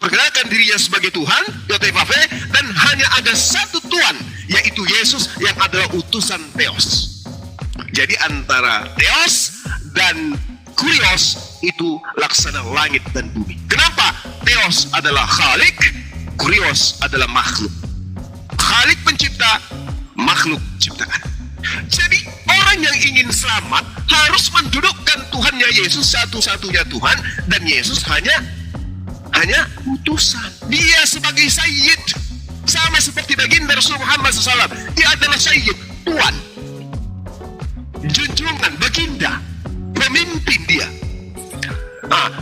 memperkenalkan dirinya sebagai Tuhan, Yotevave, dan hanya ada satu Tuhan, yaitu Yesus yang adalah utusan Theos. Jadi antara Theos dan Kurios itu laksana langit dan bumi. Kenapa? Theos adalah Khalik, Kurios adalah makhluk. Khalik pencipta, makhluk ciptaan. Jadi orang yang ingin selamat harus mendudukkan Tuhannya Yesus satu-satunya Tuhan, dan Yesus hanya utusan. Dia sebagai Sayyid, sama seperti baginda Rasul Muhammad SAW. Dia adalah Sayyid, Tuhan, junjungan, baginda, pemimpin dia.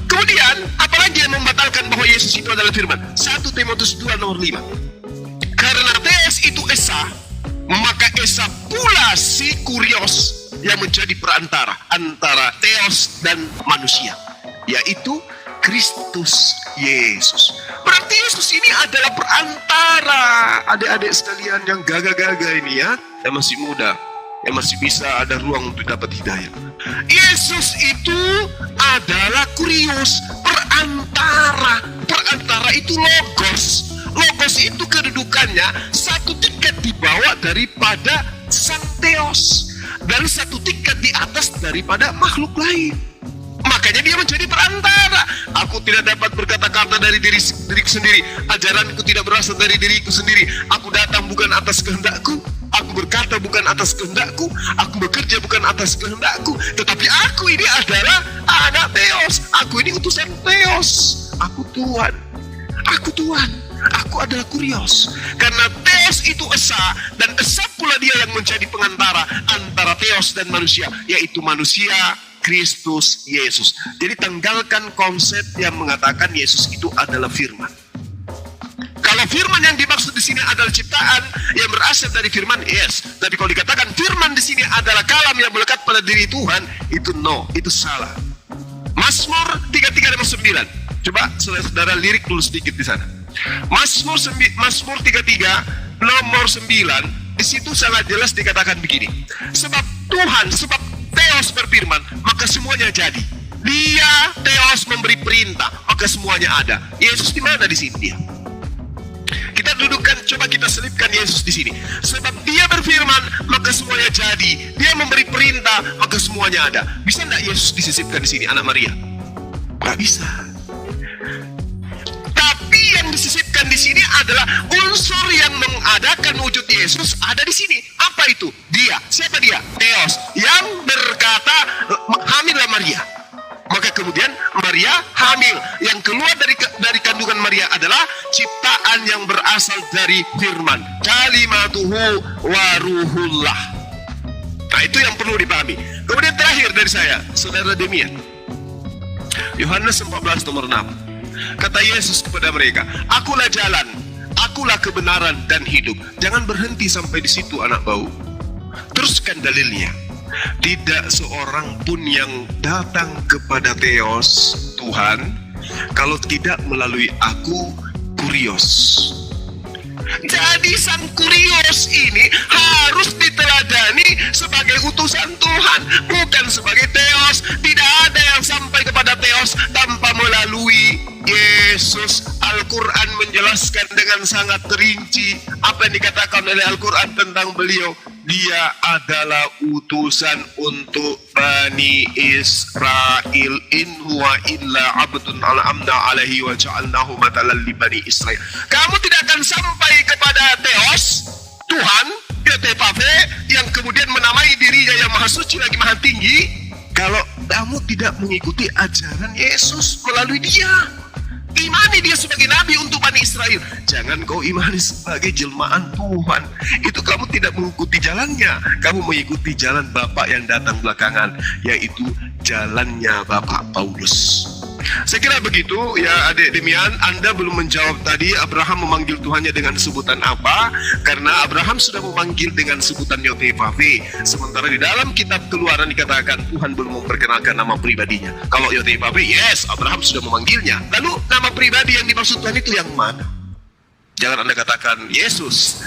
Kemudian apalagi yang membatalkan bahwa Yesus itu adalah firman? 1 Timotius 2 nomor 5. Karena Theos itu Esa, maka Esa pula si Kurios yang menjadi perantara antara Theos dan manusia, yaitu Kristus Yesus. Berarti Yesus ini adalah perantara. Adik-adik sekalian yang gagah-gagah ini ya, yang masih muda, yang masih bisa ada ruang untuk dapat hidayah. Yesus itu adalah Kurios, perantara. Perantara itu Logos. Logos itu kedudukannya satu tingkat di bawah daripada Sang Theos, dan satu tingkat di atas daripada makhluk lain. Makanya dia menjadi perantara. Aku tidak dapat berkata-kata dari diriku sendiri. Ajaranku tidak berasal dari diriku sendiri. Aku datang bukan atas kehendakku. Aku berkata bukan atas kehendakku. Aku bekerja bukan atas kehendakku. Tetapi aku ini adalah anak Theos. Aku ini utusan Theos. Aku Tuhan. Aku Tuhan. Aku adalah Kurios. Karena Theos itu Esa, dan Esa pula dia yang menjadi pengantara antara Theos dan manusia, yaitu manusia Kristus Yesus. Jadi tinggalkan konsep yang mengatakan Yesus itu adalah firman. Kalau firman yang dimaksud di sini adalah ciptaan yang berasal dari firman, yes. Tapi kalau dikatakan firman di sini adalah kalam yang melekat pada diri Tuhan, itu no, itu salah. Mazmur 33 nomor 9. Coba saudara lirik dulu sedikit di sana. Mazmur 33 nomor 9, di situ sangat jelas dikatakan begini. Sebab Tuhan, sebab Theos berfirman, maka semuanya jadi. Dia Theos memberi perintah, maka semuanya ada. Yesus di mana di sini dia? Kita dudukkan, coba kita selipkan Yesus di sini. Sebab dia berfirman, maka semuanya jadi. Dia memberi perintah, maka semuanya ada. Bisa enggak Yesus disisipkan di sini, anak Maria? Enggak bisa. Tapi yang disisipkan di sini adalah unsur yang mengadakan wujud Yesus ada di sini. Apa itu? Dia. Siapa dia? Theos yang berkata, hamillah Maria. Maka kemudian Maria hamil. Yang keluar dari kandungan Maria adalah ciptaan yang berasal dari firman. Kalimatuhu wa ruhullah. Nah, itu yang perlu dipahami. Kemudian terakhir dari saya, saudara Demian, Yohanes 14 nomor 6. Kata Yesus kepada mereka, akulah jalan, akulah kebenaran dan hidup. Jangan berhenti sampai di situ anak bau. Teruskan dalilnya. Tidak seorang pun yang datang kepada Theos, Tuhan, kalau tidak melalui aku, Kurios. Jadi sang Kurios ini harus diteladani sebagai utusan Tuhan, bukan sebagai Theos. Tidak ada yang sampai kepada Theos tanpa melalui Yesus. Al-Quran menjelaskan dengan sangat rinci apa yang dikatakan oleh Al-Quran tentang beliau. Dia adalah utusan untuk Bani Israel. In huwa illa abdun an'amna alaihi wa ja'alnahu matalan li Bani Israel. Kamu tidak akan sampai kepada Theos, Tuhan, Yotevave, yang kemudian menamai dirinya yang maha suci lagi maha tinggi, kalau kamu tidak mengikuti ajaran Yesus melalui dia. Imani dia sebagai nabi untuk Bani Israel. Jangan kau imani sebagai jelmaan Tuhan. Itu kamu tidak mengikuti jalannya. Kamu mengikuti jalan Bapak yang datang belakangan, yaitu jalannya Bapak Paulus. Saya kira begitu ya adik Demian. Anda belum menjawab tadi Abraham memanggil Tuhannya dengan sebutan apa, karena Abraham sudah memanggil dengan sebutan Yotevave. Sementara di dalam kitab Keluaran dikatakan Tuhan belum memperkenalkan nama pribadinya. Kalau Yotevave, yes, Abraham sudah memanggilnya. Lalu nama pribadi yang dimaksud Tuhan itu yang mana? Jangan Anda katakan Yesus.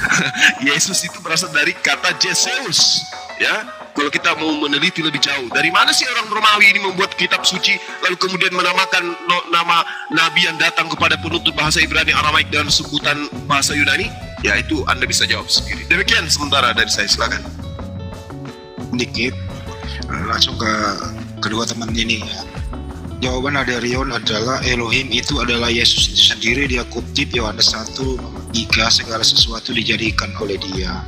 Yesus itu berasal dari kata Yesus, ya. Kalau kita mau meneliti lebih jauh, dari mana sih orang Romawi ini membuat kitab suci, lalu kemudian menamakan nama nabi yang datang kepada penutur bahasa Ibrani, Aramaik dan sebutan bahasa Yunani? Ya itu Anda bisa jawab sendiri. Demikian sementara dari saya, silakan. Dikit, langsung ke kedua teman ini ya. Jawaban dari Rion adalah Elohim itu adalah Yesus itu sendiri. Dia kutip Yohanes 1:3, segala sesuatu dijadikan oleh Dia.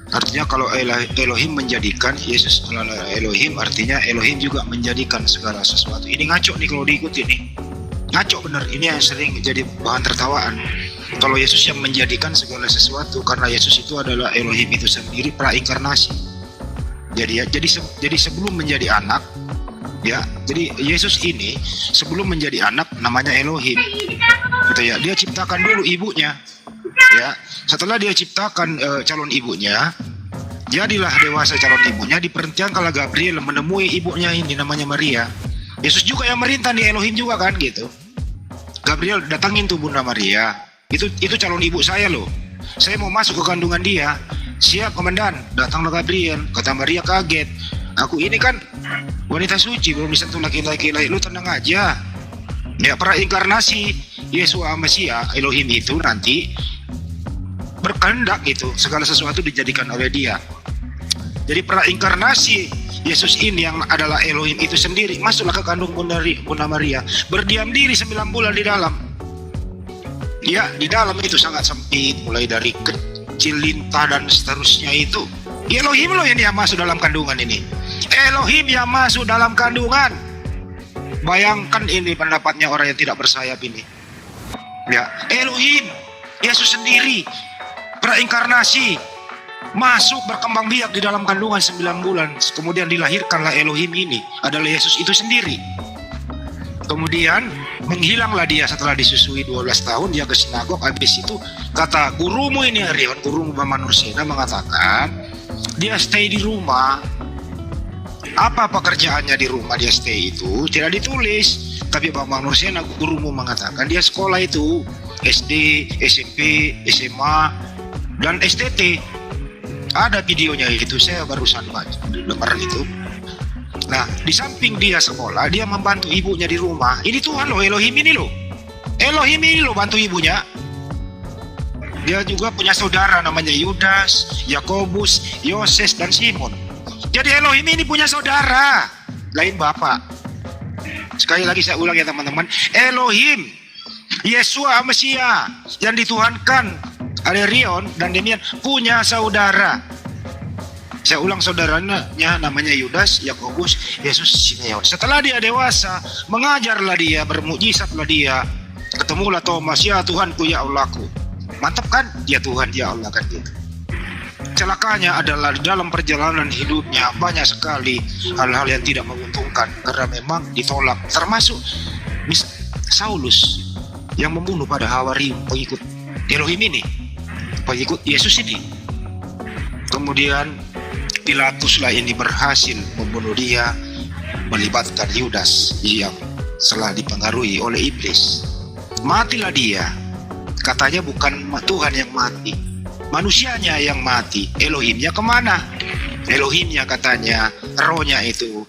Artinya kalau Elohim menjadikan, Yesus adalah Elohim, artinya Elohim juga menjadikan segala sesuatu. Ini ngaco nih kalau diikuti nih. Ngaco bener, ini yang sering jadi bahan tertawaan. Kalau Yesus yang menjadikan segala sesuatu, karena Yesus itu adalah Elohim itu sendiri, prainkarnasi. Jadi sebelum menjadi anak, ya, jadi Yesus ini sebelum menjadi anak namanya Elohim. Gitu ya. Dia ciptakan dulu ibunya. Ya, setelah dia ciptakan calon ibunya, jadilah dewasa calon ibunya, diperintahkan kalau Gabriel menemui ibunya ini namanya Maria. Yesus juga yang merintah nih, Elohim juga kan gitu. Gabriel datangin tuh Bunda Maria. Itu calon ibu saya loh. Saya mau masuk ke kandungan dia. Siap komandan. Datanglah Gabriel. Kata Maria kaget. Aku ini kan wanita suci, belum disentuh laki-laki. Lu tenang aja. Ya, prainkarnasi Yesua Mesia, Elohim itu nanti berkehendak gitu, segala sesuatu dijadikan oleh Dia. Jadi prainkarnasi Yesus ini yang adalah Elohim itu sendiri masuklah ke kandung Bunda Maria, berdiam diri 9 bulan di dalam. Ya, di dalam itu sangat sempit, mulai dari kecil, lintah dan seterusnya itu. Elohim loh yang masuk dalam kandungan ini. Elohim yang masuk dalam kandungan. Bayangkan ini pendapatnya orang yang tidak bersayap ini. Ya, Elohim, Yesus sendiri prainkarnasi, masuk berkembang biak di dalam kandungan 9 bulan. Kemudian dilahirkanlah Elohim ini, adalah Yesus itu sendiri. Kemudian menghilanglah dia setelah disusui 12 tahun. Dia ke sinagog. Habis itu kata gurumu ini, Rion, gurumu Bama Nursena mengatakan dia stay di rumah. Apa pekerjaannya di rumah dia stay itu tidak ditulis. Tapi Bama Nursena gurumu mengatakan dia sekolah itu SD, SMP, SMA dan STT. Ada videonya itu, saya barusan dengar itu. Nah, di samping dia sekolah, dia membantu ibunya di rumah. Ini Tuhan loh, Elohim ini loh. Elohim ini loh bantu ibunya. Dia juga punya saudara namanya Yudas, Yakobus, Yoses dan Simon. Jadi Elohim ini punya saudara, lain bapak. Sekali lagi saya ulang ya teman-teman, Elohim Yesua Mesia yang dituhankan oleh Rion dan Demian punya saudara. Saya ulang, saudaranya namanya Yudas, Yakobus, Yesus, Simeon. Setelah dia dewasa, mengajarlah dia, bermukjizatlah dia. Ketemulah Thomas, ya Tuhanku, ya Allahku. Mantap kan? Ya Tuhan, ya Allah kan gitu. Celakanya adalah di dalam perjalanan hidupnya banyak sekali hal-hal yang tidak menguntungkan karena memang ditolak. Termasuk Saulus yang membunuh pada Hawarium, pengikut Elohim ini, pengikut Yesus ini. Kemudian Pilatuslah ini berhasil membunuh dia, melibatkan Yudas yang telah dipengaruhi oleh iblis. Matilah dia. Katanya bukan Tuhan yang mati, manusianya yang mati. Elohimnya kemana? Elohimnya katanya, rohnya itu,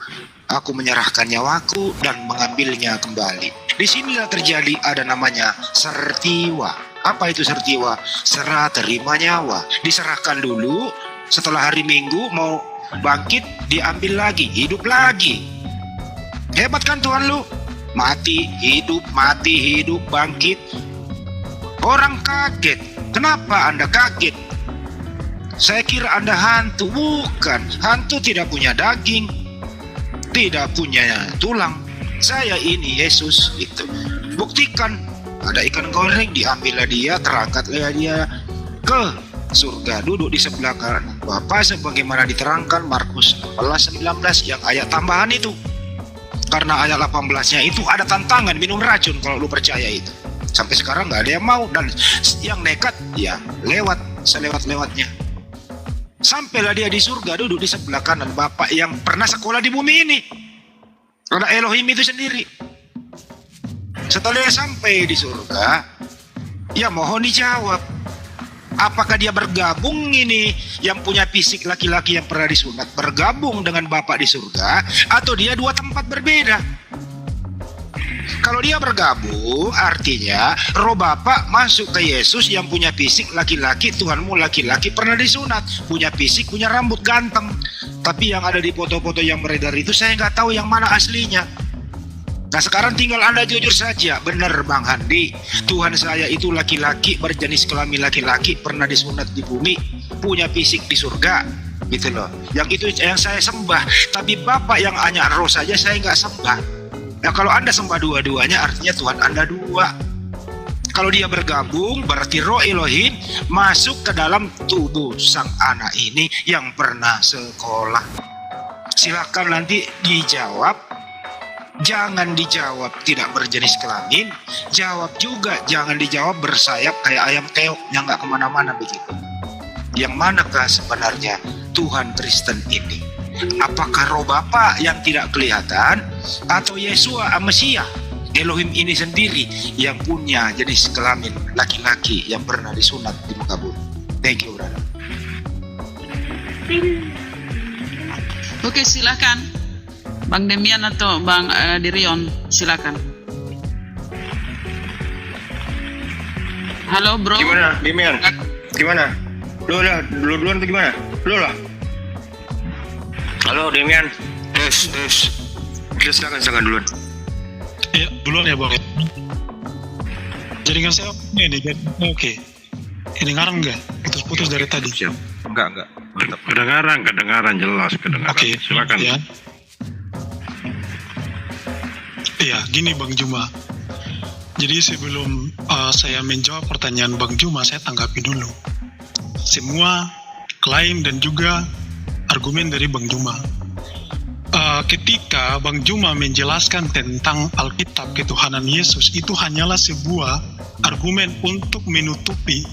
aku menyerahkan nyawaku dan mengambilnya kembali. Di sinilah terjadi ada namanya sertiwa. Apa itu sertiwa? Serah terima nyawa. Diserahkan dulu, setelah hari Minggu mau bangkit, diambil lagi, hidup lagi. Hebat kan Tuhan lu? Mati, hidup, bangkit. Orang kaget. Kenapa Anda kaget? Saya kira Anda hantu. Bukan. Hantu tidak punya daging, tidak punya tulang. Saya ini Yesus itu. Buktikan. Ada ikan goreng, diambillah dia, terangkatlah dia ke surga, duduk di sebelah kanan Bapa sebagaimana diterangkan Markus 16:19 yang ayat tambahan itu. Karena ayat 18-nya itu ada tantangan minum racun kalau lu percaya itu. Sampai sekarang nggak ada yang mau, dan yang nekat ya lewat selewat-lewatnya. Sampailah dia di surga, duduk di sebelah kanan Bapa yang pernah sekolah di bumi ini. Karena Elohim itu sendiri. Setelah sampai di surga, ya mohon dijawab. Apakah dia bergabung ini yang punya fisik laki-laki yang pernah disunat bergabung dengan Bapa di surga, atau dia dua tempat berbeda? Kalau dia bergabung, artinya roh Bapa masuk ke Yesus yang punya fisik laki-laki, Tuhanmu laki-laki pernah disunat, punya fisik, punya rambut ganteng. Tapi yang ada di foto-foto yang beredar itu saya nggak tahu yang mana aslinya. Nah sekarang tinggal Anda jujur saja, benar Bang Handi, Tuhan saya itu laki-laki, berjenis kelamin laki-laki, pernah disunat di bumi, punya fisik di surga, gitu loh. Yang itu yang saya sembah, tapi Bapak yang hanya roh saja saya nggak sembah. Ya kalau Anda sembah dua-duanya artinya Tuhan Anda dua. Kalau dia bergabung berarti roh Elohim masuk ke dalam tubuh sang anak ini yang pernah sekolah. Silakan nanti dijawab. Jangan dijawab tidak berjenis kelamin. Jawab juga jangan dijawab bersayap kayak ayam keok yang gak kemana-mana begitu. Yang manakah sebenarnya Tuhan Kristen ini? Apakah roh Bapa yang tidak kelihatan, atau Yesua Mesias Elohim ini sendiri yang punya jenis kelamin laki-laki yang pernah disunat di muka bumi? Thank you, brother. Oke, silakan Bang Demian atau Bang Dirion, silakan. Halo bro. Gimana, Demian? Gimana? Lu lah, duluan atau gimana? Lu lah. Halo, Demian. Silakan duluan. Ya, duluan ya Bang. Jaringan saya ini jadi oke. Kedengaran enggak? Putus-putus dari tadi. Siap. Enggak. Mantap. Kedengaran jelas kedengaran. Oke, Silakan. Ya. Iya, gini Bang Juma. Jadi sebelum saya menjawab pertanyaan Bang Juma, saya tanggapi dulu semua klaim dan juga argumen dari Bang Juma. Ketika Bang Juma menjelaskan tentang Alkitab ketuhanan Yesus, itu hanyalah sebuah argumen untuk menutupi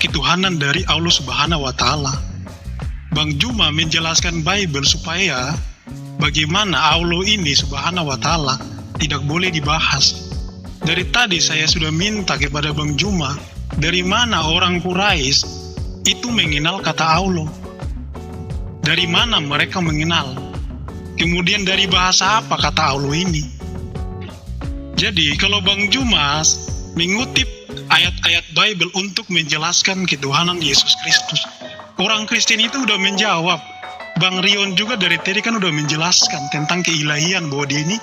ketuhanan dari Allah Subhanahu wa Ta'ala. Bang Juma menjelaskan Bible supaya bagaimana Allah ini Subhanahu wa Ta'ala tidak boleh dibahas. Dari tadi saya sudah minta kepada Bang Juma, dari mana orang Quraisy itu mengenal kata Allah? Dari mana mereka mengenal? Kemudian dari bahasa apa kata Allah ini? Jadi kalau Bang Juma mengutip ayat-ayat Bible untuk menjelaskan ketuhanan Yesus Kristus, orang Kristen itu udah menjawab. Bang Rion juga dari tadi kan udah menjelaskan tentang keilahian bahwa dia ini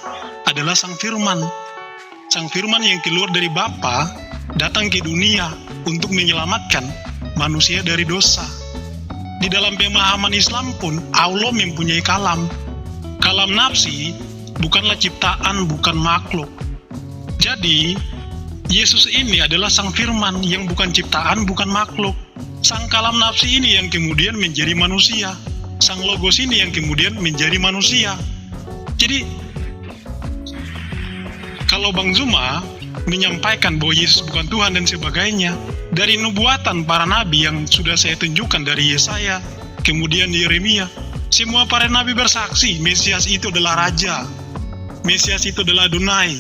adalah Sang Firman. Sang Firman yang keluar dari Bapa datang ke dunia untuk menyelamatkan manusia dari dosa. Di dalam pemahaman Islam pun Allah mempunyai kalam. Kalam nafsi bukanlah ciptaan, bukan makhluk. Jadi Yesus ini adalah Sang Firman yang bukan ciptaan, bukan makhluk. Sang kalam nafsi ini yang kemudian menjadi manusia. Sang logos ini yang kemudian menjadi manusia. Jadi kalau Bang Zuma menyampaikan bahwa Yesus bukan Tuhan dan sebagainya, dari nubuatan para nabi yang sudah saya tunjukkan dari Yesaya, kemudian Yeremia, semua para nabi bersaksi Mesias itu adalah Raja, Mesias itu adalah Adonai,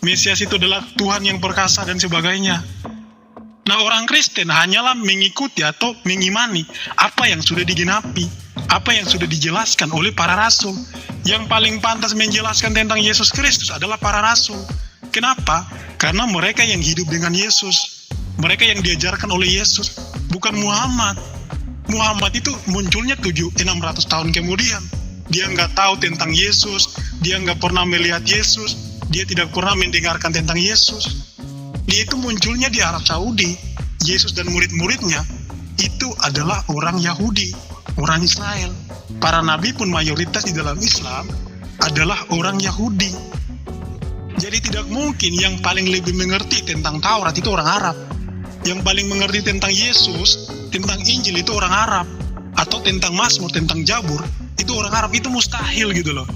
Mesias itu adalah Tuhan yang perkasa dan sebagainya. Nah orang Kristen hanyalah mengikuti atau mengimani apa yang sudah digenapi, apa yang sudah dijelaskan oleh para rasul. Yang paling pantas menjelaskan tentang Yesus Kristus adalah para rasul. Kenapa? Karena mereka yang hidup dengan Yesus, mereka yang diajarkan oleh Yesus, bukan Muhammad. Muhammad itu munculnya 600 tahun kemudian. Dia nggak tahu tentang Yesus, dia nggak pernah melihat Yesus, dia tidak pernah mendengarkan tentang Yesus. Dia itu munculnya di Arab Saudi. Yesus dan murid-muridnya itu adalah orang Yahudi, orang Israel. Para nabi pun mayoritas di dalam Islam adalah orang Yahudi. Jadi tidak mungkin yang paling lebih mengerti tentang Taurat itu orang Arab. Yang paling mengerti tentang Yesus, tentang Injil itu orang Arab. Atau tentang Mazmur, tentang Jabur, itu orang Arab. Itu mustahil gitu loh.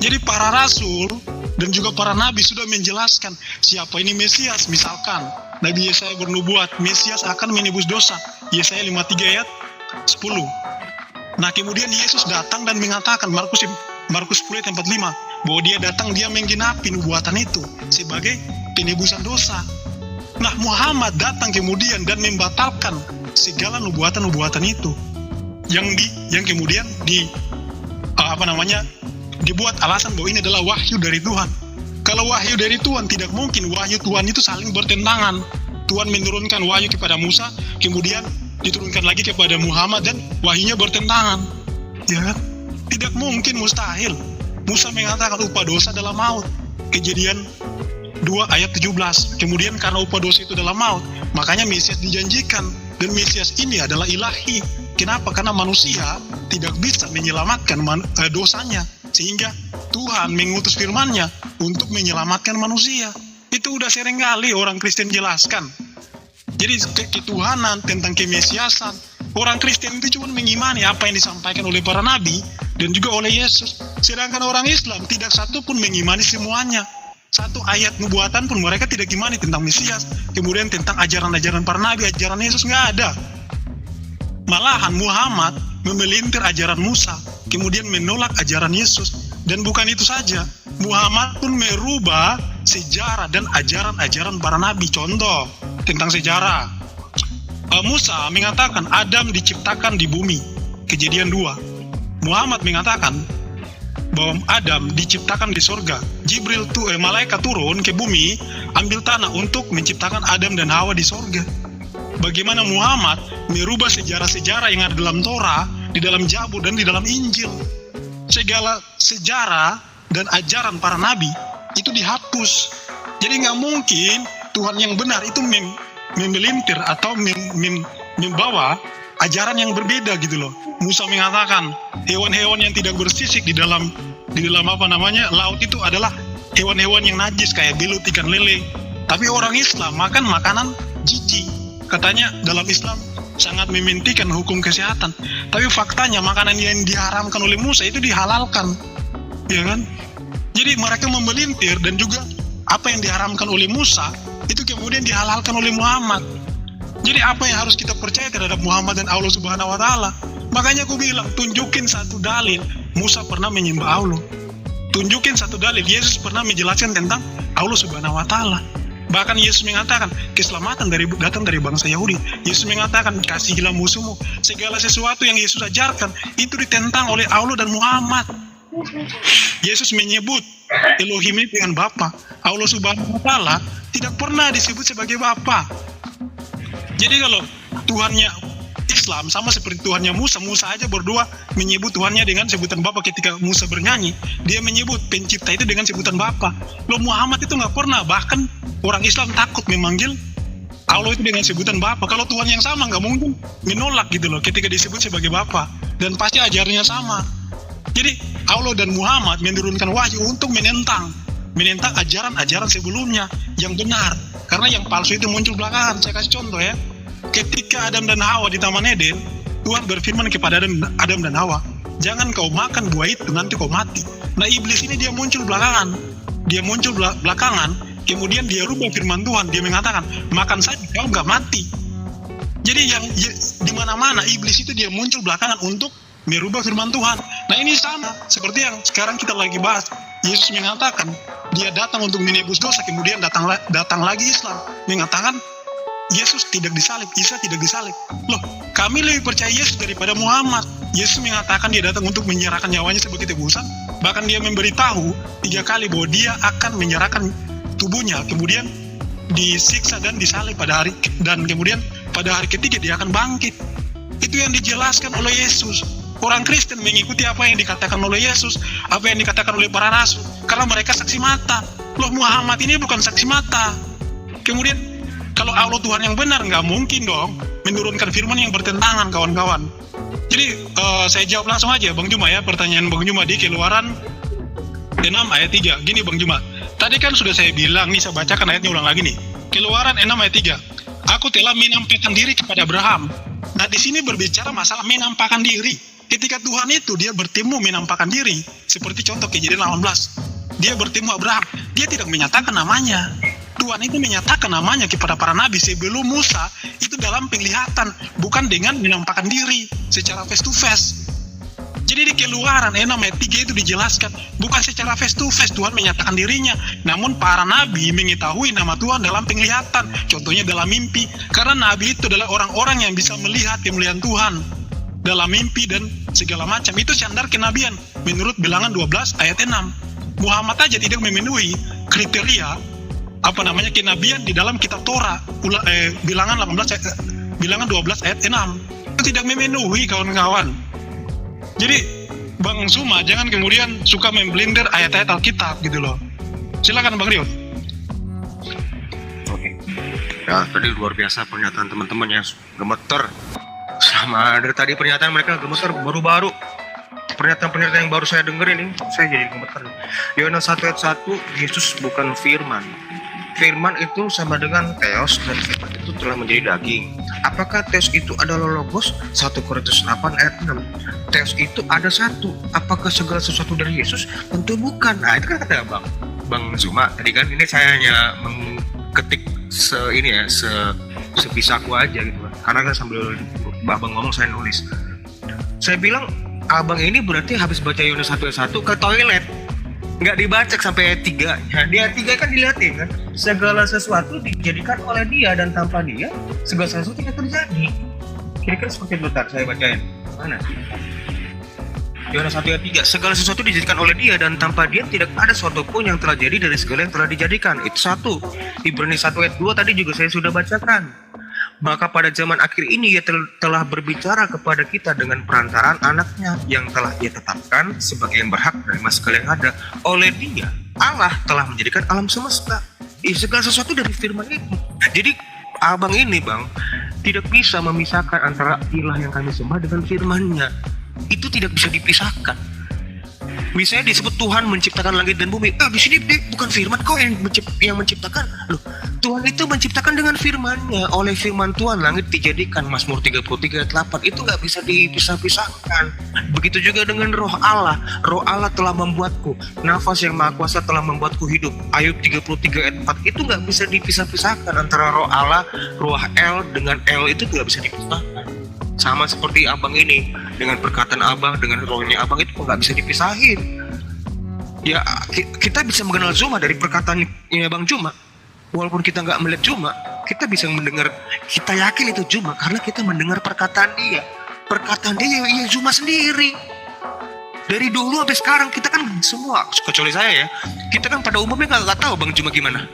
Jadi para rasul dan juga para nabi sudah menjelaskan siapa ini Mesias. Misalkan Nabi Yesaya bernubuat Mesias akan menebus dosa, Yesaya 53 ayat 10. Nah kemudian Yesus datang dan mengatakan Markus 10 ayat 45 bahwa dia datang, dia menggenapi nubuatan itu sebagai penebusan dosa. Nah, Muhammad datang kemudian dan membatalkan segala nubuatan-nubuatan itu yang kemudian dibuat alasan bahwa ini adalah wahyu dari Tuhan. Kalau wahyu dari Tuhan, tidak mungkin wahyu Tuhan itu saling bertentangan. Tuhan menurunkan wahyu kepada Musa, kemudian diturunkan lagi kepada Muhammad, dan wahyunya bertentangan. Ya, tidak mungkin, mustahil. Musa mengatakan upah dosa adalah maut. Kejadian 2 ayat 17. Kemudian karena upah dosa itu adalah maut, makanya Mesias dijanjikan. Dan Mesias ini adalah ilahi. Kenapa? Karena manusia tidak bisa menyelamatkan dosanya. Sehingga Tuhan mengutus firman-Nya untuk menyelamatkan manusia. Itu udah sering kali orang Kristen jelaskan. Jadi ketuhanan, tentang kemesiasan, orang Kristen itu cuma mengimani apa yang disampaikan oleh para nabi dan juga oleh Yesus. Sedangkan orang Islam tidak satu pun mengimani semuanya. Satu ayat nubuatan pun mereka tidak imani tentang Mesias. Kemudian tentang ajaran-ajaran para nabi, ajaran Yesus nggak ada. Malahan Muhammad memelintir ajaran Musa, kemudian menolak ajaran Yesus. Dan bukan itu saja, Muhammad pun merubah sejarah dan ajaran-ajaran para nabi. Contoh tentang sejarah, Musa mengatakan Adam diciptakan di bumi, Kejadian 2. Muhammad mengatakan bahwa Adam diciptakan di surga. Jibril malaikat turun ke bumi, ambil tanah untuk menciptakan Adam dan Hawa di surga. Bagaimana Muhammad merubah sejarah-sejarah yang ada dalam Torah, di dalam Zabur dan di dalam Injil. Segala sejarah dan ajaran para nabi itu dihapus. Jadi nggak mungkin Tuhan yang benar itu memelintir atau membawa ajaran yang berbeda gitu loh. Musa mengatakan hewan-hewan yang tidak bersisik di dalam laut itu adalah hewan-hewan yang najis kayak belut, ikan lele. Tapi orang Islam makan makanan jijik. Katanya dalam Islam sangat mementingkan hukum kesehatan. Tapi faktanya makanan yang diharamkan oleh Musa itu dihalalkan. Ya kan? Jadi mereka memelintir, dan juga apa yang diharamkan oleh Musa itu kemudian dihalalkan oleh Muhammad. Jadi apa yang harus kita percaya terhadap Muhammad dan Allah Subhanahu wa taala? Makanya aku bilang, tunjukin satu dalil Musa pernah menyembah Allah. Tunjukin satu dalil Yesus pernah menjelaskan tentang Allah Subhanahu wa taala. Bahkan Yesus mengatakan keselamatan datang dari bangsa Yahudi. Yesus mengatakan kasihilah musuhmu. Segala sesuatu yang Yesus ajarkan itu ditentang oleh Allah dan Muhammad. Yesus menyebut Elohim ini dengan Bapa. Allah Subhanahu wa taala tidak pernah disebut sebagai Bapa. Jadi kalau Tuhannya Islam sama seperti Tuhannya Musa, Musa aja berdua menyebut Tuhannya dengan sebutan Bapa. Ketika Musa bernyanyi, dia menyebut pencipta itu dengan sebutan Bapa. Loh, Muhammad itu nggak pernah. Bahkan orang Islam takut memanggil Allah itu dengan sebutan Bapa. Kalau Tuhan yang sama nggak mungkin menolak gitu loh ketika disebut sebagai Bapa. Dan pasti ajarannya sama. Jadi Allah dan Muhammad menurunkan wahyu untuk menentang ajaran-ajaran sebelumnya yang benar. Karena yang palsu itu muncul belakangan. Saya kasih contoh ya. Ketika Adam dan Hawa di Taman Eden, Tuhan berfirman kepada Adam dan Hawa, jangan kau makan buah itu, nanti kau mati. Nah, iblis ini dia muncul belakangan. Kemudian dia rubah firman Tuhan. Dia mengatakan, makan saja kau nggak mati. Jadi yang di mana-mana iblis itu dia muncul belakangan untuk merubah firman Tuhan. Nah, ini sama seperti yang sekarang kita lagi bahas. Yesus mengatakan dia datang untuk menebus dosa, kemudian datang lagi Islam mengatakan Yesus tidak disalib, Isa tidak disalib. Loh, kami lebih percaya Yesus daripada Muhammad. Yesus mengatakan dia datang untuk menyerahkan nyawanya sebagai tebusan. Bahkan dia memberitahu 3 kali bahwa dia akan menyerahkan tubuhnya, kemudian disiksa dan disalib dan kemudian pada hari ketiga dia akan bangkit. Itu yang dijelaskan oleh Yesus. Orang Kristen mengikuti apa yang dikatakan oleh Yesus, apa yang dikatakan oleh para rasul, karena mereka saksi mata. Loh, Muhammad ini bukan saksi mata. Kemudian kalau Allah Tuhan yang benar, nggak mungkin dong menurunkan firman yang bertentangan, kawan-kawan. Jadi saya jawab langsung aja Bang Juma ya, pertanyaan Bang Juma di Keluaran 6 ayat 3. Gini Bang Juma, tadi kan sudah saya bilang, nih saya bacakan ayatnya ulang lagi nih. Keluaran 6 ayat 3. Aku telah menampakkan diri kepada Abraham. Nah, di sini berbicara masalah menampakkan diri. Ketika Tuhan itu dia bertemu menampakkan diri, seperti contoh Kejadian 18. Dia bertemu Abraham, dia tidak menyatakan namanya. Tuhan itu menyatakan namanya kepada para nabi sebelum Musa itu dalam penglihatan, bukan dengan menampakkan diri secara face to face. Jadi di Keluaran 6 ayat 3 itu dijelaskan, bukan secara face to face Tuhan menyatakan dirinya, namun para nabi mengetahui nama Tuhan dalam penglihatan, contohnya dalam mimpi. Karena nabi itu adalah orang-orang yang bisa melihat kemuliaan Tuhan dalam mimpi dan segala macam. Itu standar kenabian menurut Bilangan 12 ayat 6. Muhammad aja tidak memenuhi kriteria kenabian di dalam kitab Torah. Bilangan 12 ayat 6 itu tidak memenuhi, kawan-kawan. Jadi Bang Suma jangan kemudian suka memblender ayat-ayat Alkitab gitu loh. Silakan Bang Rio. Oke. Ya, tadi luar biasa pernyataan teman-teman ya, gemeter. Sama dari tadi pernyataan mereka gemeter, baru-baru pernyataan yang baru saya dengerin ini, saya jadi gemeter. Yohanes 1 ayat 1, Yesus bukan firman. Firman itu sama dengan Theos, dan firman itu telah menjadi daging. Apakah Theos itu adalah Logos? 1 Korintus 8 ayat 6. Theos itu ada satu. Apakah segala sesuatu dari Yesus? Tentu bukan. Nah itu kan kata Bang Zuma. Tadi kan ini saya hanya mengketik sebisaku aja gitu. Karena kan sambil Abang ngomong saya nulis. Saya bilang Abang ini berarti habis baca Yohanes 1 ayat 1 ke toilet. Nggak dibaca sampai ayat 3. Nah, di ayat 3 kan dilihatin kan, segala sesuatu dijadikan oleh Dia dan tanpa Dia segala sesuatu tidak terjadi. Kira-kira seperti itu. Bentar saya bacain. Mana? Yohanes 1 ayat 3, segala sesuatu dijadikan oleh Dia dan tanpa Dia tidak ada sesuatu pun yang telah jadi dari segala yang telah dijadikan. Itu satu. Ibrani 1 ayat 2 tadi juga saya sudah bacakan. Maka pada zaman akhir ini Ia telah berbicara kepada kita dengan perantaraan anaknya yang telah Ia tetapkan sebagai yang berhak dari segala yang ada. Oleh Dia, Allah telah menjadikan alam semesta. Segala sesuatu dari firman itu. Jadi Abang ini Bang tidak bisa memisahkan antara ilah yang kami sembah dengan firman-Nya. Itu tidak bisa dipisahkan. Misalnya disebut Tuhan menciptakan langit dan bumi. Di sini bukan firman kau yang menciptakan. Loh, Tuhan itu menciptakan dengan firman-Nya. Oleh firman Tuhan langit dijadikan. Mazmur 33 ayat 8. Itu nggak bisa dipisah-pisahkan. Begitu juga dengan roh Allah. Roh Allah telah membuatku. Nafas yang maha kuasa telah membuatku hidup. Ayub 33 ayat 4. Itu nggak bisa dipisah-pisahkan antara roh Allah, roh El dengan El itu nggak bisa dipisahkan. Sama seperti Abang ini, dengan perkataan Abang, dengan rohnya Abang itu nggak bisa dipisahin. Ya kita bisa mengenal Zuma dari perkataan Bang Juma. Walaupun kita nggak melihat Juma, kita bisa mendengar, kita yakin itu Juma karena kita mendengar perkataan dia. Perkataan dia ya Zuma sendiri. Dari dulu sampai sekarang kita kan semua, kecuali saya ya, kita kan pada umumnya nggak tahu Bang Juma gimana.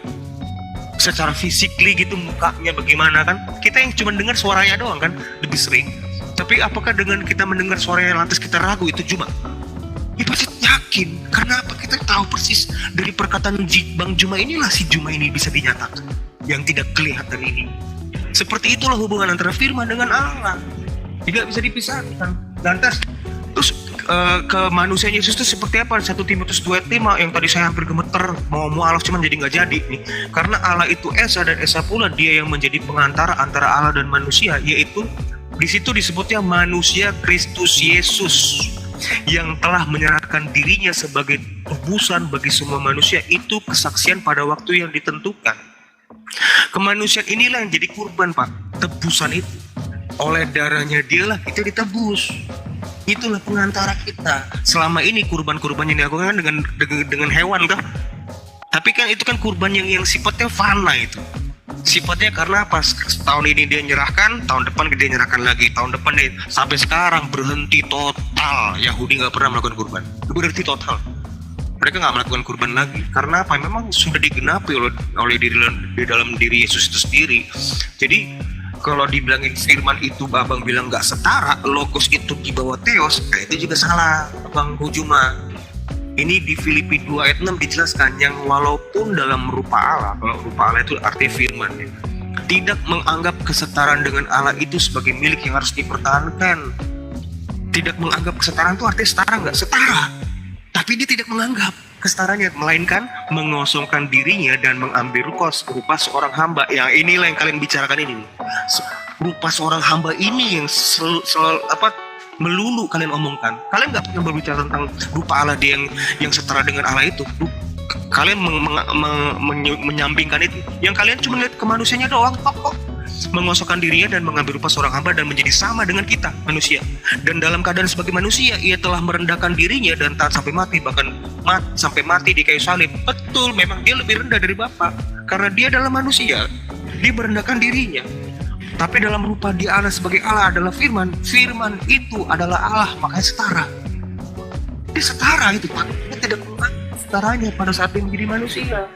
Secara fisikly gitu mukanya bagaimana kan, kita yang cuma dengar suaranya doang kan lebih sering. Tapi apakah dengan kita mendengar suaranya lantas kita ragu itu Juma? Ya pasti yakin. Karena apa? Kita tahu persis dari perkataan Bang Juma inilah si Juma ini bisa dinyatakan yang tidak kelihatan ini. Seperti itulah hubungan antara firman dengan Allah, tidak bisa dipisahkan. Lantas terus kemanusiaan Yesus itu seperti apa? 1 Timotius 2 ayat 5 yang tadi saya hampir gemeter mau mualaf cuman jadi nggak jadi nih. Karena Allah itu Esa dan Esa pula Dia yang menjadi pengantara antara Allah dan manusia, yaitu di situ disebutnya manusia Kristus Yesus yang telah menyerahkan dirinya sebagai tebusan bagi semua manusia. Itu kesaksian pada waktu yang ditentukan. Kemanusiaan inilah yang jadi kurban Pak. Tebusan itu oleh darahnya Dialah kita ditebus. Itulah pengantara kita. Selama ini kurban-kurban yang dilakukan dengan hewan kan. Tapi kan itu kan kurban yang sifatnya fana itu. Sifatnya karena apa? Tahun ini dia nyerahkan, tahun depan dia nyerahkan lagi, tahun depan dia sampai sekarang berhenti total. Yahudi nggak pernah melakukan kurban. Berhenti total. Mereka nggak melakukan kurban lagi. Karena apa? Memang sudah digenapi oleh di dalam diri Yesus itu sendiri. Jadi kalau dibilangin firman itu Abang bilang nggak setara, Logos itu di bawah Theos, itu juga salah Bang Hujuma. Ini di Filipi 2 ayat 6 dijelaskan yang walaupun dalam rupa Allah, kalau rupa Allah itu arti firman ya, tidak menganggap kesetaraan dengan Allah itu sebagai milik yang harus dipertahankan. Tidak menganggap kesetaraan itu artinya setara nggak? Setara. Tapi dia tidak menganggap kesetaranya, melainkan mengosongkan dirinya dan mengambil rupa seorang hamba. Yang inilah yang kalian bicarakan ini. Rupa seorang hamba ini yang melulu kalian omongkan. Kalian nggak pernah berbicara tentang rupa Allah dia yang setara dengan Allah itu. Kalian menyampingkan itu. Yang kalian cuma lihat kemanusiaannya doang. mengosokkan dirinya dan mengambil rupa seorang hamba dan menjadi sama dengan kita manusia. Dan dalam keadaan sebagai manusia, ia telah merendahkan dirinya dan taat sampai mati, bahkan sampai mati di kayu salib. Betul, memang dia lebih rendah dari Bapa karena dia adalah manusia. Dia merendahkan dirinya. Tapi dalam rupa dia Allah sebagai Allah adalah firman. Firman itu adalah Allah, makanya setara. Dia setara itu, Pak. Dia tidak mengaku setaranya pada saat dia menjadi manusia.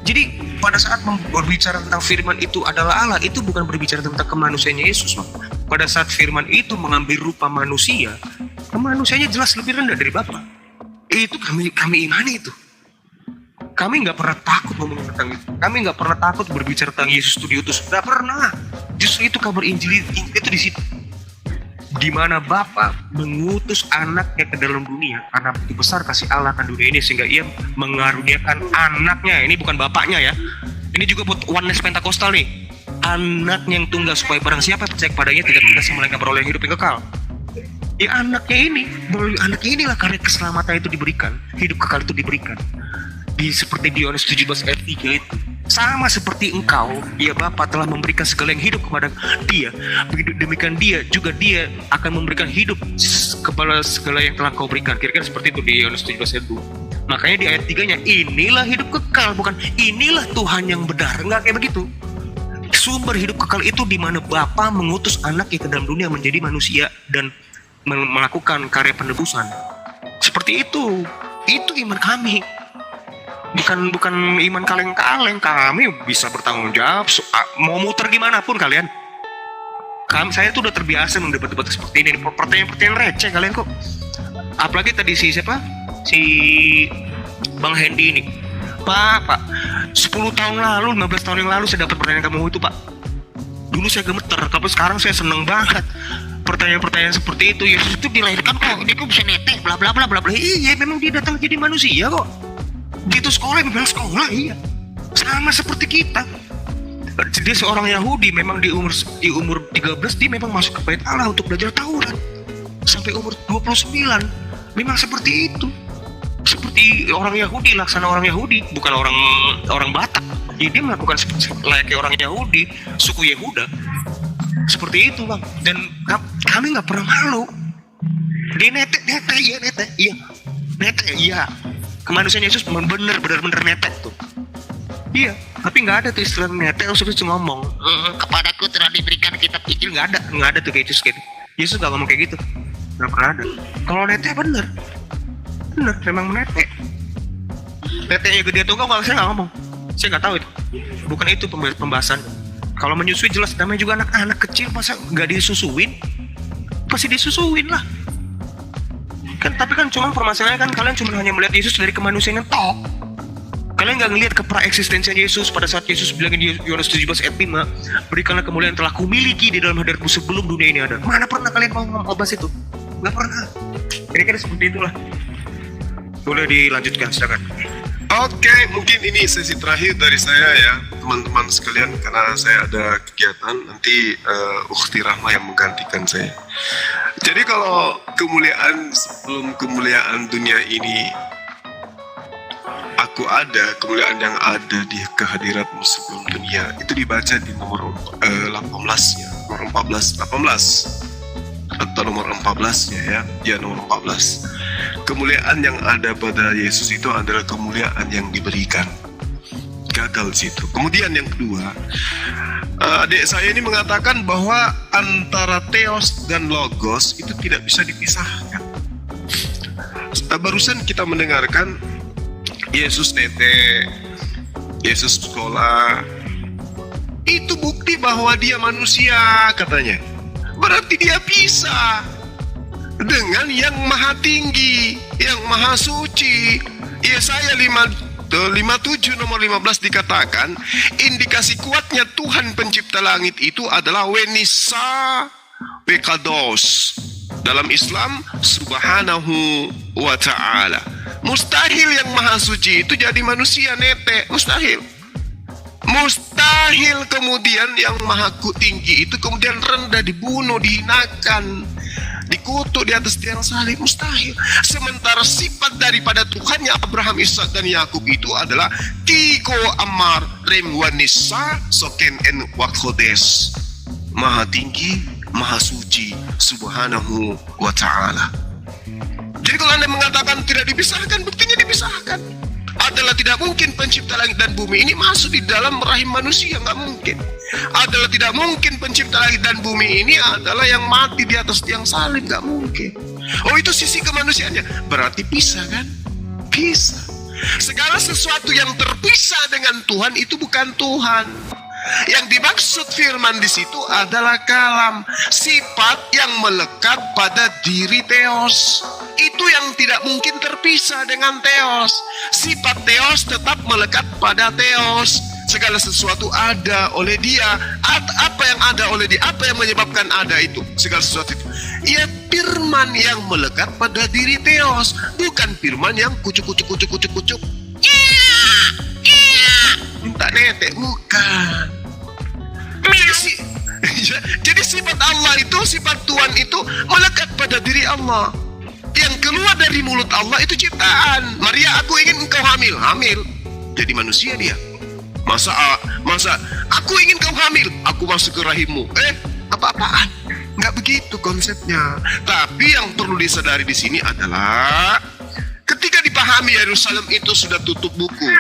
Jadi pada saat berbicara tentang firman itu adalah Allah, itu bukan berbicara tentang kemanusiaannya Yesus, Pak. Pada saat firman itu mengambil rupa manusia, kemanusiaannya jelas lebih rendah dari Bapa. Itu kami imani itu. Kami nggak pernah takut ngomong tentang itu. Kami nggak pernah takut berbicara tentang Yesus itu diutus. Nggak pernah. Justru itu kabar Injil itu di situ. Di mana Bapa mengutus anaknya ke dalam dunia karena begitu besar kasih Allah akan dunia ini sehingga ia mengaruniakan anaknya. Ini bukan bapaknya ya. Ini juga buat Oneness Pentakostal nih. Anaknya yang tunggal supaya barang siapa percaya kepadanya tidak binasa melainkan beroleh hidup yang kekal. Ya anaknya ini, melalui anaknya inilah karya keselamatan itu diberikan, hidup kekal itu diberikan. Seperti di Yohanes 17 ayat 3 itu. Sama seperti engkau, ya Bapa telah memberikan segala yang hidup kepada dia. Begitu demikian dia akan memberikan hidup kepada segala yang telah kau berikan. Kira-kira seperti itu di Yohanes 17 ayat 2. Makanya di ayat 3-nya, inilah hidup kekal, bukan inilah Tuhan yang benar. Enggak kayak begitu. Sumber hidup kekal itu di mana Bapa mengutus anaknya ke dalam dunia menjadi manusia dan melakukan karya penebusan. Seperti itu. Itu iman kami. Bukan iman kaleng-kaleng. Kami bisa bertanggung jawab mau muter gimana pun kalian. Saya tuh udah terbiasa mendebat-debat seperti ini. Pertanyaan-pertanyaan receh kalian kok. Apalagi tadi si Bang Hendy ini. Pak 10 tahun lalu, 15 tahun yang lalu saya dapat pertanyaan kamu itu, Pak. Dulu saya gemeter, tapi sekarang saya seneng banget. Pertanyaan-pertanyaan seperti itu. Yesus itu dilahirkan kok, dia kok bisa netek bla bla bla bla bla. Iya, memang dia datang jadi manusia kok. Gitu sekolah, memang sekolah, iya. Sama seperti kita. Dia seorang Yahudi, memang di umur 13 dia memang masuk ke bait Allah untuk belajar Taurat. Sampai umur 29, memang seperti itu. Seperti orang Yahudi, laksana orang Yahudi, bukan orang Batak. Jadi dia melakukan layaknya orang Yahudi, suku Yehuda. Seperti itu, Bang. Dan kami nggak pernah malu. Dia netek, iya. Kemanusiaan Yesus benar-benar netek tuh. Iya, tapi nggak ada tuh istilah netek. Yesus ngomong, kepadaku telah diberikan kitab Injil. Nggak ada tuh kayak Yesus gitu. Yesus nggak ngomong kayak gitu, nggak pernah ada. Kalau netek bener, memang netek. Neteknya gede atau enggak, saya nggak ngomong. Saya nggak tahu itu. Bukan itu pembahasan. Kalau menyusui jelas, namanya juga anak-anak kecil, masa nggak disusuin? Pasti disusuin lah. Tapi kan cuma permasalahannya kan kalian cuma hanya melihat Yesus dari kemanusiaan yang tok. Kalian nggak ngelihat kepraeksistensian Yesus pada saat Yesus bilang di Yohanes 17 ayat 5, berikanlah kemuliaan yang telah kumiliki di dalam hadiratmu sebelum dunia ini ada. Mana pernah kalian mau ngomong itu? Nggak pernah. Kira-kira seperti itulah. Boleh dilanjutkan, silakan. Oke, mungkin ini sesi terakhir dari saya ya, teman-teman sekalian, karena saya ada kegiatan nanti Ukhti Rahma yang menggantikan saya. Jadi kalau kemuliaan sebelum kemuliaan dunia ini, aku ada, kemuliaan yang ada di kehadiratmu sebelum dunia, itu dibaca di nomor 18 ya, nomor 18 atau nomor 14-nya ya nomor 14. Kemuliaan yang ada pada Yesus itu adalah kemuliaan yang diberikan. Gagal situ. Kemudian yang kedua, adik saya ini mengatakan bahwa antara Theos dan Logos itu tidak bisa dipisahkan. Barusan kita mendengarkan Yesus netek, Yesus sekolah. Itu bukti bahwa dia manusia katanya. Berarti dia bisa dengan yang maha tinggi, yang maha suci. Yesaya 57 nomor 15 dikatakan, indikasi kuatnya Tuhan pencipta langit itu adalah Wenisa Wekados. Dalam Islam, subhanahu wa ta'ala. Mustahil yang maha suci itu jadi manusia netek, mustahil. Mustahil kemudian yang maha tinggi itu kemudian rendah, dibunuh, dihinakan, dikutuk di atas tiang salib, mustahil. Sementara sifat daripada Tuhannya Abraham, Ishak dan Yakub itu adalah Tiko Amar Rem Wanisa Soken en Wakhodes, Maha tinggi, Maha suci, Subhanahu wa ta'ala. Jadi kalau Anda mengatakan tidak dipisahkan, buktinya dipisahkan. Adalah tidak mungkin pencipta langit dan bumi ini masuk di dalam rahim manusia, nggak mungkin. Adalah tidak mungkin pencipta langit dan bumi ini adalah yang mati di atas tiang salib, nggak mungkin. Oh, itu sisi kemanusiaannya, berarti pisah kan? Pisah. Segala sesuatu yang terpisah dengan Tuhan itu bukan Tuhan. Yang dimaksud firman di situ adalah kalam, sifat yang melekat pada diri Theos. Itu yang tidak mungkin terpisah dengan Theos. Sifat Theos tetap melekat pada Theos. Segala sesuatu ada oleh Dia. Apa yang ada oleh Dia? Apa yang menyebabkan ada itu? Segala sesuatu itu. Ya, firman yang melekat pada diri Theos, bukan firman yang kucuk. Minta netek, bukan. Jadi sifat Allah itu, sifat Tuhan itu melekat pada diri Allah. Yang keluar dari mulut Allah itu ciptaan. Maria, aku ingin engkau hamil. Jadi manusia dia. Masa aku ingin kau hamil, aku masuk ke rahimmu. Apa-apaan? Nggak begitu konsepnya. Tapi yang perlu disadari di sini adalah ketika dipahami Yerusalem itu sudah tutup buku.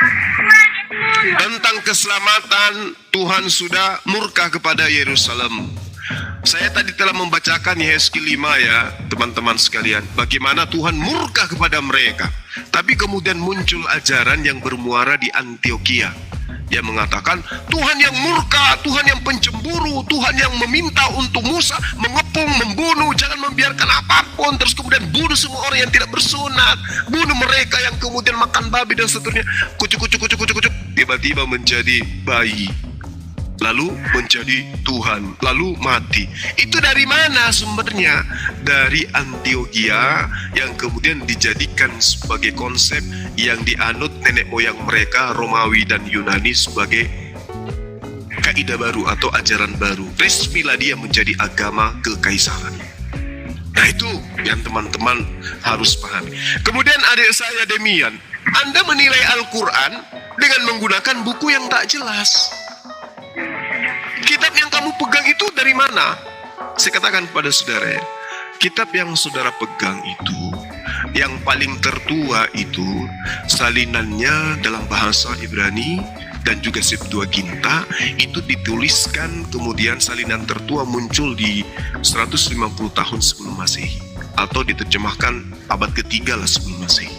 Tentang keselamatan, Tuhan sudah murka kepada Yerusalem. Saya tadi telah membacakan Yehezkiel 5 ya, teman-teman sekalian. Bagaimana Tuhan murka kepada mereka. Tapi kemudian muncul ajaran yang bermuara di Antioquia. Yang mengatakan Tuhan yang murka, Tuhan yang pencemburu, Tuhan yang meminta untuk Musa mengepung, membunuh, jangan membiarkan apapun. Terus kemudian bunuh semua orang yang tidak bersunat, bunuh mereka yang kemudian makan babi dan seterusnya. Kucuk, tiba-tiba menjadi bayi, lalu menjadi Tuhan, lalu mati. Itu dari mana sumbernya? Dari Antioquia, yang kemudian dijadikan sebagai konsep yang dianut nenek moyang mereka Romawi dan Yunani sebagai kaidah baru atau ajaran baru. Resmilah dia menjadi agama kekaisaran. Nah, itu yang teman-teman harus pahami. Kemudian adik saya Demian, Anda menilai Al-Quran dengan menggunakan buku yang tak jelas. Kitab yang kamu pegang itu dari mana? Saya katakan kepada saudara ya, kitab yang saudara pegang itu, yang paling tertua itu, salinannya dalam bahasa Ibrani dan juga Septuaginta, itu dituliskan kemudian salinan tertua muncul di 150 tahun sebelum Masehi, atau diterjemahkan abad ketiga lah sebelum Masehi.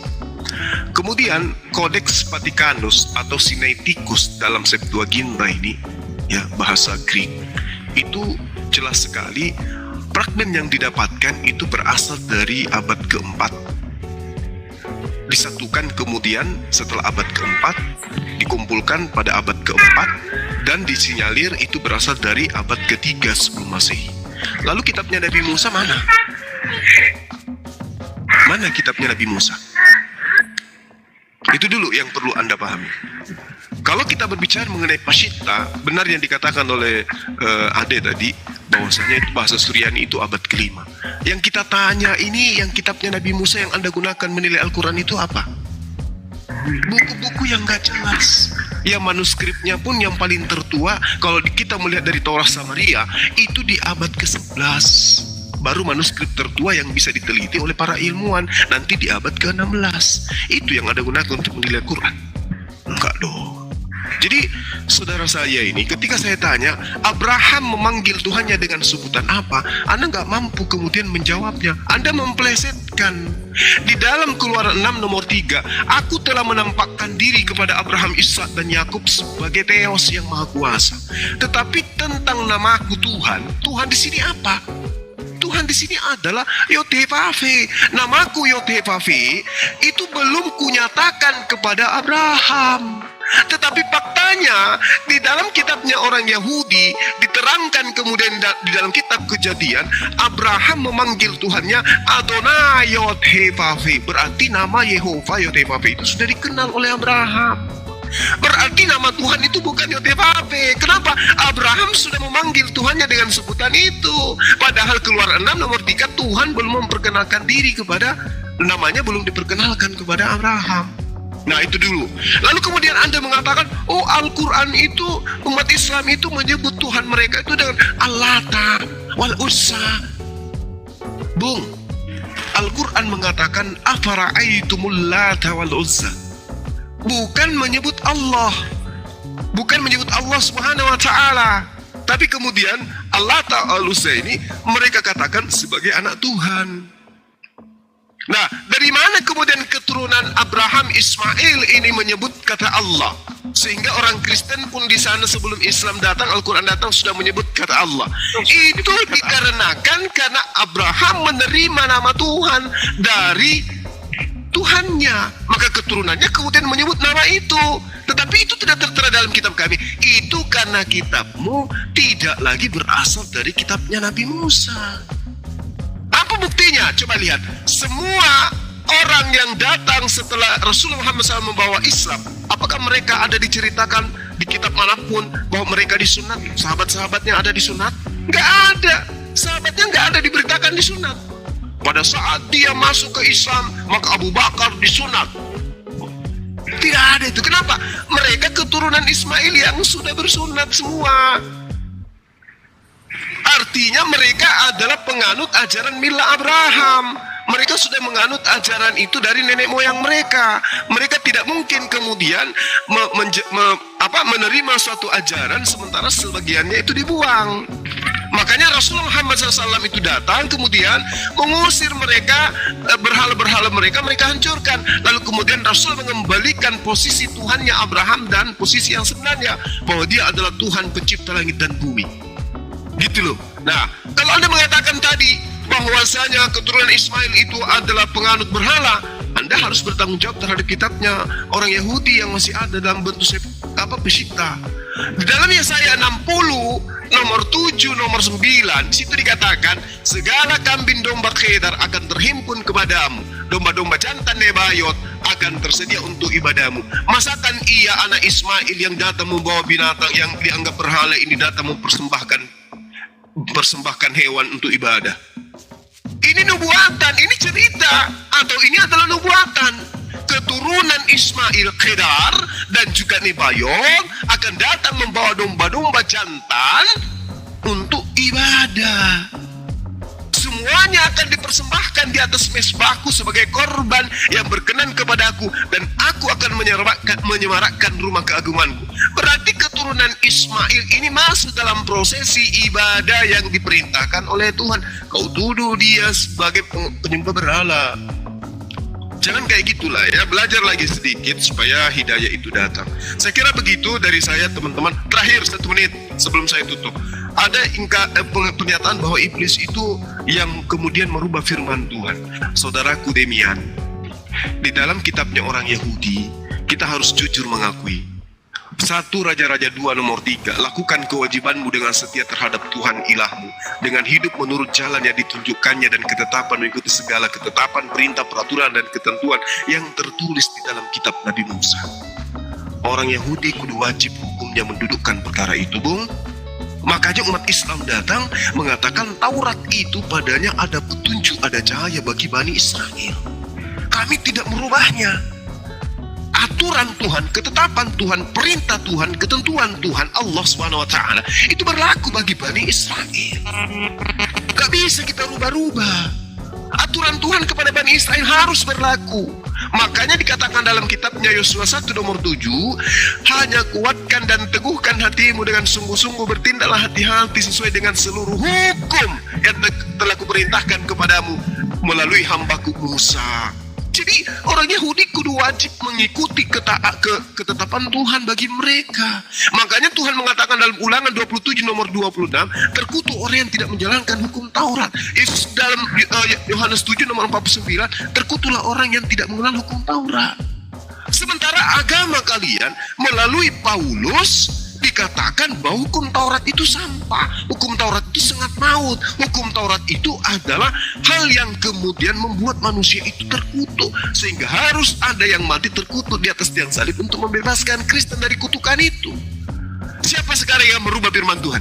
Kemudian Codex Vaticanus atau Sinaiticus dalam Septuaginta ini, ya, bahasa Greek, itu jelas sekali fragmen yang didapatkan itu berasal dari abad keempat, disatukan kemudian setelah abad keempat, dikumpulkan pada abad keempat, dan disinyalir itu berasal dari abad ketiga sebelum Masehi. Lalu kitabnya Nabi Musa mana? Mana kitabnya Nabi Musa? Itu dulu yang perlu Anda pahami. Kalau kita berbicara mengenai Pashitta, benar yang dikatakan oleh Ade tadi, bahwasanya itu bahasa Suryani itu abad kelima. Yang kita tanya ini, yang kitabnya Nabi Musa yang Anda gunakan menilai Al-Quran itu apa? Buku-buku yang gak jelas. Ya, manuskripnya pun yang paling tertua, kalau kita melihat dari Torah Samaria, itu di abad ke-11. Baru manuskrip tertua yang bisa diteliti oleh para ilmuwan nanti di abad ke-16. Itu yang Anda gunakan untuk menilai Al-Quran? Enggak dong. Jadi saudara saya ini, ketika saya tanya Abraham memanggil Tuhannya dengan sebutan apa, Anda nggak mampu kemudian menjawabnya. Anda memplesetkan. Di dalam Keluaran 6 nomor 3, aku telah menampakkan diri kepada Abraham, Ishak dan Yakub sebagai Theos yang maha kuasa. Tetapi tentang namaku Tuhan di sini apa? Tuhan di sini adalah Yotevave. Namaku Yotevave itu belum kunyatakan kepada Abraham. Tetapi faktanya di dalam kitabnya orang Yahudi diterangkan kemudian di dalam kitab Kejadian, Abraham memanggil Tuhannya Adonai Yotevave. Berarti nama Yehova Yotevave itu sudah dikenal oleh Abraham. Berarti nama Tuhan itu bukan Yotevave. Yahweh. Kenapa? Abraham sudah memanggil Tuhannya dengan sebutan itu. Padahal Keluaran 6 nomor 3 Tuhan belum memperkenalkan diri kepada, namanya belum diperkenalkan kepada Abraham. Nah itu dulu. Lalu kemudian Anda mengatakan, oh Al-Quran itu, umat Islam itu menyebut Tuhan mereka itu dengan Al-Lata wal Uzza. Bung, Al-Quran mengatakan afara'aitumul Lata wal Uzza. Bukan menyebut Allah, bukan menyebut Allah Subhanahu wa Ta'ala, tapi kemudian Al-Lata wal Uzza ini mereka katakan sebagai anak Tuhan. Nah, dari mana kemudian keturunan Abraham Ismail ini menyebut kata Allah? Sehingga orang Kristen pun di sana sebelum Islam datang, Al-Quran datang sudah menyebut kata Allah. Itu dikarenakan karena Abraham menerima nama Tuhan dari Tuhannya, maka keturunannya kemudian menyebut nama itu. Tetapi itu tidak tertera dalam kitab kami. Itu karena kitabmu tidak lagi berasal dari kitabnya Nabi Musa. Apa buktinya? Coba lihat. Semua orang yang datang setelah Rasulullah Muhammad SAW membawa Islam, apakah mereka ada diceritakan di kitab manapun bahwa mereka disunat? Sahabat-sahabatnya ada disunat? Nggak ada. Sahabatnya nggak ada diberitakan disunat. Pada saat dia masuk ke Islam, maka Abu Bakar disunat. Tidak ada itu. Kenapa? Mereka keturunan Ismail yang sudah bersunat semua. Artinya mereka adalah penganut ajaran Mila Abraham. Mereka sudah menganut ajaran itu dari nenek moyang mereka. Mereka tidak mungkin kemudian menerima suatu ajaran sementara sebagiannya itu dibuang. Makanya Rasulullah Muhammad SAW itu datang kemudian mengusir mereka, berhala-berhala mereka hancurkan. Lalu kemudian Rasul mengembalikan posisi Tuhannya Abraham dan posisi yang sebenarnya, bahwa dia adalah Tuhan pencipta langit dan bumi. Gitu loh. Nah, kalau Anda mengatakan tadi bahwasanya keturunan Ismail itu adalah penganut berhala, Anda harus bertanggung jawab terhadap kitabnya orang Yahudi yang masih ada dalam bentuk pesikta. Di dalam Yesaya 60 nomor 7 nomor 9 situ dikatakan segala kambing domba Kedar akan terhimpun kepadamu, domba-domba jantan Nebayot akan tersedia untuk ibadahmu. Masakan ia anak Ismail yang datang membawa binatang yang dianggap berhala ini datang mempersembahkan hewan untuk ibadah? Ini nubuatan, ini cerita, atau ini adalah nubuatan. Keturunan Ismail Kedar dan juga Nebayot akan datang membawa domba-domba jantan untuk ibadah. Semuanya akan dipersembahkan di atas mezbahku sebagai korban yang berkenan kepadaku, dan aku akan menyemarakkan rumah keagunganku. Berarti keturunan Ismail ini masuk dalam prosesi ibadah yang diperintahkan oleh Tuhan. Kau tuduh dia sebagai penyembah berhala. Jangan kayak gitulah ya, belajar lagi sedikit supaya hidayah itu datang. Saya kira begitu dari saya teman-teman. Terakhir 1 menit sebelum saya tutup. Ada pernyataan bahwa iblis itu yang kemudian merubah firman Tuhan. Saudaraku Demian, di dalam kitabnya orang Yahudi, kita harus jujur mengakui. 1 Raja-Raja 2 nomor 3, lakukan kewajibanmu dengan setia terhadap Tuhan ilahmu, dengan hidup menurut jalan yang ditunjukkannya dan ketetapan mengikuti segala ketetapan, perintah, peraturan, dan ketentuan yang tertulis di dalam kitab Nabi Musa. Orang Yahudi kudu wajib hukumnya mendudukkan perkara itu, Bung. Makanya umat Islam datang mengatakan Taurat itu padanya ada petunjuk, ada cahaya bagi Bani Israel. Kami tidak merubahnya. Aturan Tuhan, ketetapan Tuhan, perintah Tuhan, ketentuan Tuhan Allah SWT itu berlaku bagi Bani Israel. Gak bisa kita rubah-rubah. Aturan Tuhan kepada Bani Israel harus berlaku. Makanya dikatakan dalam kitabnya Yosua 1 nomor 7, hanya kuatkan dan teguhkan hatimu dengan sungguh-sungguh, bertindaklah hati-hati sesuai dengan seluruh hukum yang telah kuperintahkan kepadamu melalui hambaku Musa. Jadi orang Yahudi kudu wajib mengikuti ketetapan Tuhan bagi mereka. Makanya Tuhan mengatakan dalam Ulangan 27 nomor 26, terkutuk orang yang tidak menjalankan hukum Taurat. Dalam Yohanes 7 nomor 49, terkutuklah orang yang tidak mengenal hukum Taurat. Sementara agama kalian melalui Paulus dikatakan bahwa hukum Taurat itu sampah, hukum Taurat itu sangat maut, hukum Taurat itu adalah hal yang kemudian membuat manusia itu terkutuk, sehingga harus ada yang mati terkutuk di atas tiang salib untuk membebaskan Kristen dari kutukan itu. Siapa sekarang yang merubah firman Tuhan?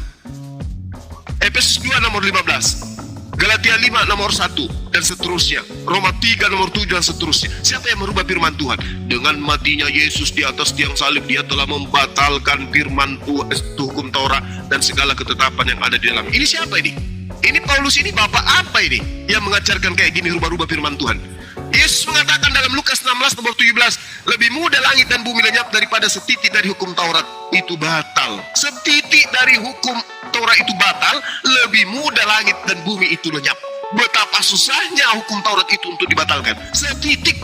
Efesus 2 nomor 15, Galatia 5 nomor 1 dan seterusnya, Roma 3 nomor 7 dan seterusnya. Siapa yang merubah firman Tuhan? Dengan matinya Yesus di atas tiang salib, dia telah membatalkan firman Tuhan, hukum Taurat dan segala ketetapan yang ada di dalam. Ini siapa ini? Ini Paulus ini bapak apa ini yang mengajarkan kayak gini rubah-rubah firman Tuhan? Yesus mengatakan dalam Lukas 16 nomor 17, lebih mudah langit dan bumi lenyap daripada setitik dari hukum Taurat itu batal. Setitik dari hukum Taurat itu batal, lebih mudah langit dan bumi itu lenyap. Betapa susahnya hukum Taurat itu untuk dibatalkan. Setitik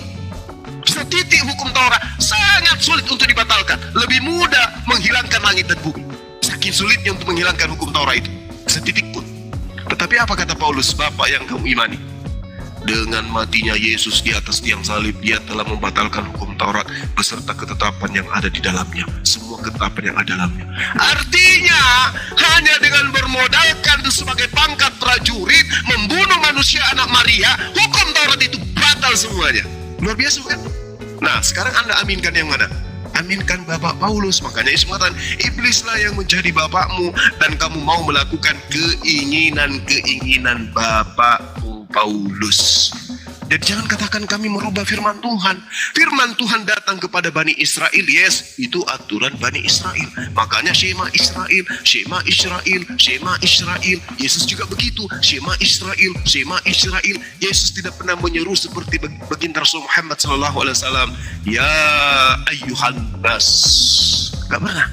hukum Taurat sangat sulit untuk dibatalkan. Lebih mudah menghilangkan langit dan bumi. Saking sulitnya untuk menghilangkan hukum Taurat itu, setitik pun. Tetapi apa kata Paulus, Bapak yang kamu imani? Dengan matinya Yesus di atas tiang salib, dia telah membatalkan hukum Taurat beserta ketetapan yang ada di dalamnya. Semua ketetapan yang ada dalamnya. Artinya, hanya dengan bermodalkan sebagai pangkat prajurit, membunuh manusia anak Maria, hukum Taurat itu batal semuanya. Luar biasa bukan? Nah, sekarang Anda aminkan yang mana? Aminkan Bapak Paulus. Makanya Yesus mengatakan, iblislah yang menjadi bapakmu dan kamu mau melakukan keinginan bapakmu Paulus. Jadi jangan katakan kami merubah firman Tuhan. Firman Tuhan datang kepada Bani Israel, yes, itu aturan Bani Israel. Makanya Shema Israel, Shema Israel, Shema Israel. Yesus juga begitu, Shema Israel, Shema Israel. Yesus tidak pernah menyeru seperti baginda Rasul Muhammad SAW, ya ayyuhan nas. Gak pernah.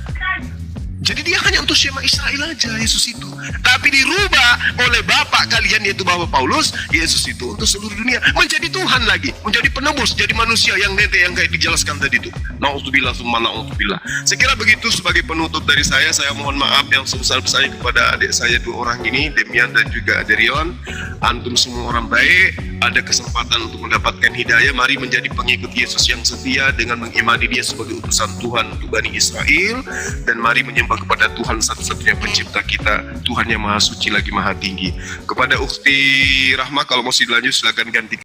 Jadi dia hanya untuk Shema Israel aja, Yesus itu. Tapi dirubah oleh Bapak kalian, yaitu Bapak Paulus. Yesus itu untuk seluruh dunia, menjadi Tuhan lagi, menjadi penebus, jadi manusia yang yang kayak dijelaskan tadi itu. Na'udzubillah summa na'udzubillah. Saya kira begitu sebagai penutup dari saya. Saya mohon maaf yang sebesar-besarnya kepada adik saya dua orang ini, Demian dan juga Derion. Antum semua orang baik, ada kesempatan untuk mendapatkan hidayah. Mari menjadi pengikut Yesus yang setia dengan mengimani dia sebagai utusan Tuhan untuk Bani Israel. Dan mari menyembah kepada Tuhan satu-satunya pencipta kita, Tuhan yang maha suci lagi maha tinggi. Kepada Ukhti Rahma, kalau mau dilanjut silakan ganti.